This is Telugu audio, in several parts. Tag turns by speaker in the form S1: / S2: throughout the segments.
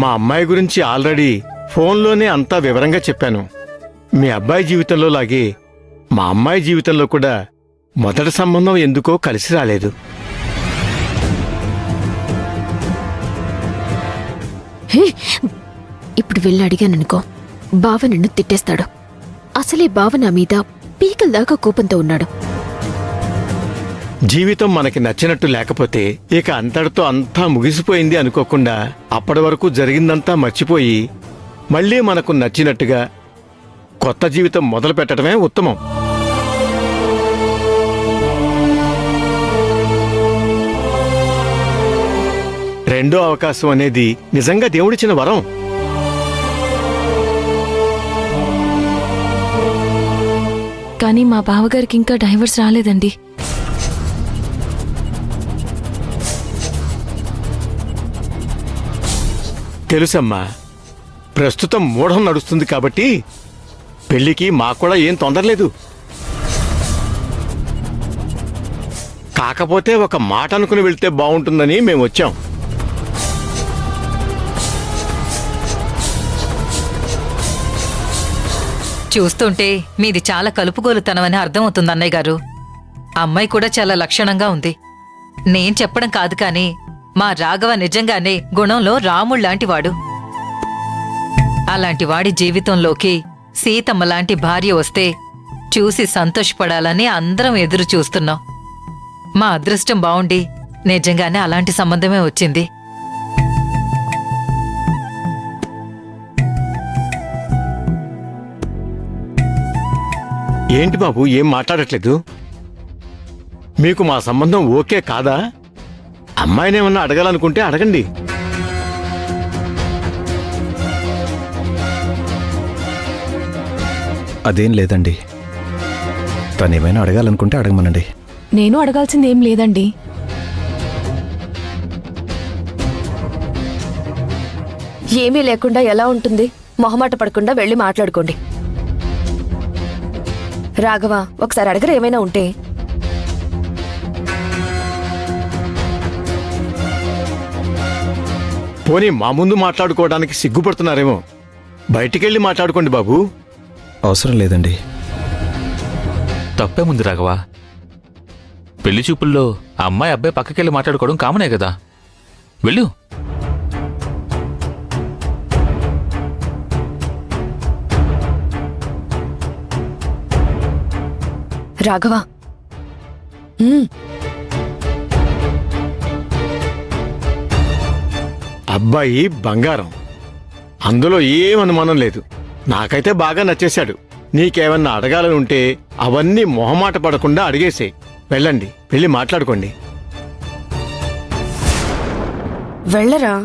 S1: మా అమ్మాయి గురించి ఆల్రెడీ ఫోన్లోనే అంతా వివరంగా చెప్పాను. మీ అబ్బాయి జీవితంలో లాగే మా అమ్మాయి జీవితంలో కూడా మొదటి సంబంధం ఎందుకో కలిసి రాలేదు.
S2: ఇప్పుడు వెళ్ళి అడిగాననుకో, బావ నిన్ను తిట్టేస్తాడు. అసలే బావ నా మీద పీకల దాకా కోపంతో ఉన్నాడు.
S1: జీవితం మనకి నచ్చినట్టు లేకపోతే ఇక అంతటితో అంతా ముగిసిపోయింది అనుకోకుండా అప్పటి వరకు జరిగిందంతా మర్చిపోయి మళ్ళీ మనకు నచ్చినట్టుగా కొత్త జీవితం మొదలు పెట్టడమే ఉత్తమం. రెండో అవకాశం అనేది నిజంగా దేవుడిచ్చిన వరం.
S3: కానీ మా బావగారికి ఇంకా డైవర్స్ రాలేదండి.
S1: తెలుసమ్మా, ప్రస్తుతం మూఢం నడుస్తుంది కాబట్టి పెళ్లికి మాకు కూడా ఏం తొందరలేదు. కాకపోతే ఒక మాట అనుకుని వెళ్తే బాగుంటుందని మేము వచ్చాం.
S4: చూస్తుంటే మీది చాలా కలుపుగోలుతనమని అర్థమవుతుంది అన్నయ్య గారు. అమ్మాయి కూడా చాలా లక్షణంగా ఉంది. నేను చెప్పడం కాదు కానీ మా రాఘవ నిజంగానే గుణంలో రాముళ్లాంటివాడు. అలాంటి వాడి జీవితంలోకి సీతమ్మ లాంటి భార్య వస్తే చూసి సంతోషపడాలని అందరం ఎదురు చూస్తున్నాం. మా అదృష్టం బావుండి నిజంగానే అలాంటి సంబంధమే వచ్చింది.
S1: ఏంటి బాబు, ఏం మాట్లాడట్లేదు? మీకు మా సంబంధం ఓకే కాదా? అమ్మాయినేమన్నా అడగాలనుకుంటే అడగండి.
S5: అదేం లేదండి, తనేమైనా అడగాలనుకుంటే అడగమనండి.
S3: నేను అడగాల్సిందేం లేదండి.
S2: ఏమీ లేకుండా ఎలా ఉంటుంది? మొహమాట పడకుండా వెళ్ళి మాట్లాడుకోండి. రాఘవ, ఒకసారి అడగరు ఏమైనా ఉంటే.
S1: పోనీ మా ముందు మాట్లాడుకోవడానికి సిగ్గుపడుతున్నారేమో. బయటికెళ్ళి మాట్లాడుకోండి బాబు.
S5: అవసరం లేదండి.
S6: తప్పే ముందు రాఘవా. పెళ్లి చూపుల్లో అమ్మాయి అబ్బాయి పక్కకెళ్ళి మాట్లాడుకోవడం కామనే కదా. వెళ్ళు.
S2: రాఘవ,
S1: అబ్బాయి బంగారం, అందులో ఏం అనుమానం లేదు. నాకైతే బాగా నచ్చేశాడు. నీకేమన్నా అడగాలని ఉంటే అవన్నీ మొహమాట పడకుండా అడిగేసే. వెళ్ళండి, వెళ్ళి మాట్లాడుకోండి.
S2: వెళ్ళరా.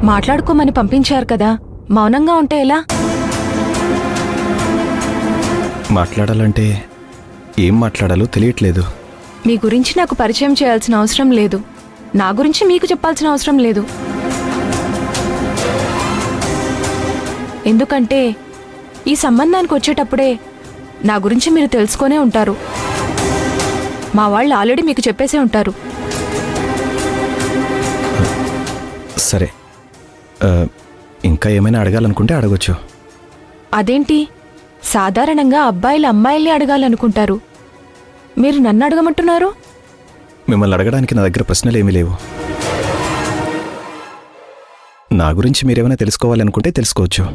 S3: మాట్లాడుకోమని పంపించారు కదా, మౌనంగా ఉంటే ఎలా?
S5: మాట్లాడాలంటే ఏం మాట్లాడాలో తెలియట్లేదు.
S3: మీ గురించి నాకు పరిచయం చేయాల్సిన అవసరం లేదు. నా గురించి మీకు చెప్పాల్సిన అవసరం లేదు. ఎందుకంటే ఈ సంబంధానికి వచ్చేటప్పుడే నా గురించి మీరు తెలుసుకొనే ఉంటారు. మా వాళ్ళు ఆల్రెడీ మీకు చెప్పేసే ఉంటారు.
S5: సరే, ఇంకా ఏమైనా అడగాలనుకుంటే అడగొచ్చు.
S3: అదేంటి, సాధారణంగా అబ్బాయిలు అమ్మాయిల్ని అడగాలనుకుంటారు. మీరు నన్ను అడగమంటున్నారు?
S5: మిమ్మల్ని అడగడానికి నా దగ్గర ప్రశ్నలు ఏమీ లేవు. నా గురించి మీరేమైనా తెలుసుకోవాలనుకుంటే తెలుసుకోవచ్చు.